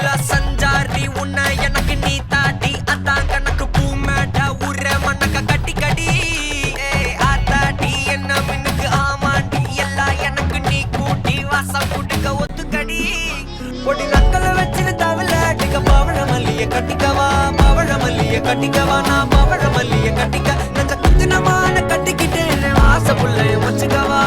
உள்ள சஞ்சாரி உன்னை எனக்கு நீ தாட்டி அதான் கணக்கு பூ மேட்ட உர மண்ணக்க கட்டி கடி ஆத்தாட்டி என்ன மின்னுக்கு ஆமாண்டி எல்லாம் எனக்கு நீ கூட்டி வாசம் கூட்டுக்க ஒத்துக்கடி பொடி நக்கல வச்சிரு தவள அடிக்க பவழ மல்லிய கட்டிக்கவா பவழ மல்லிய கட்டிக்கவா நான் பவழ மல்லிய கட்டிக்க நெஞ்ச குத்துனமான கட்டிக்கிட்டு ஆசை புள்ளைய வச்சுக்கவா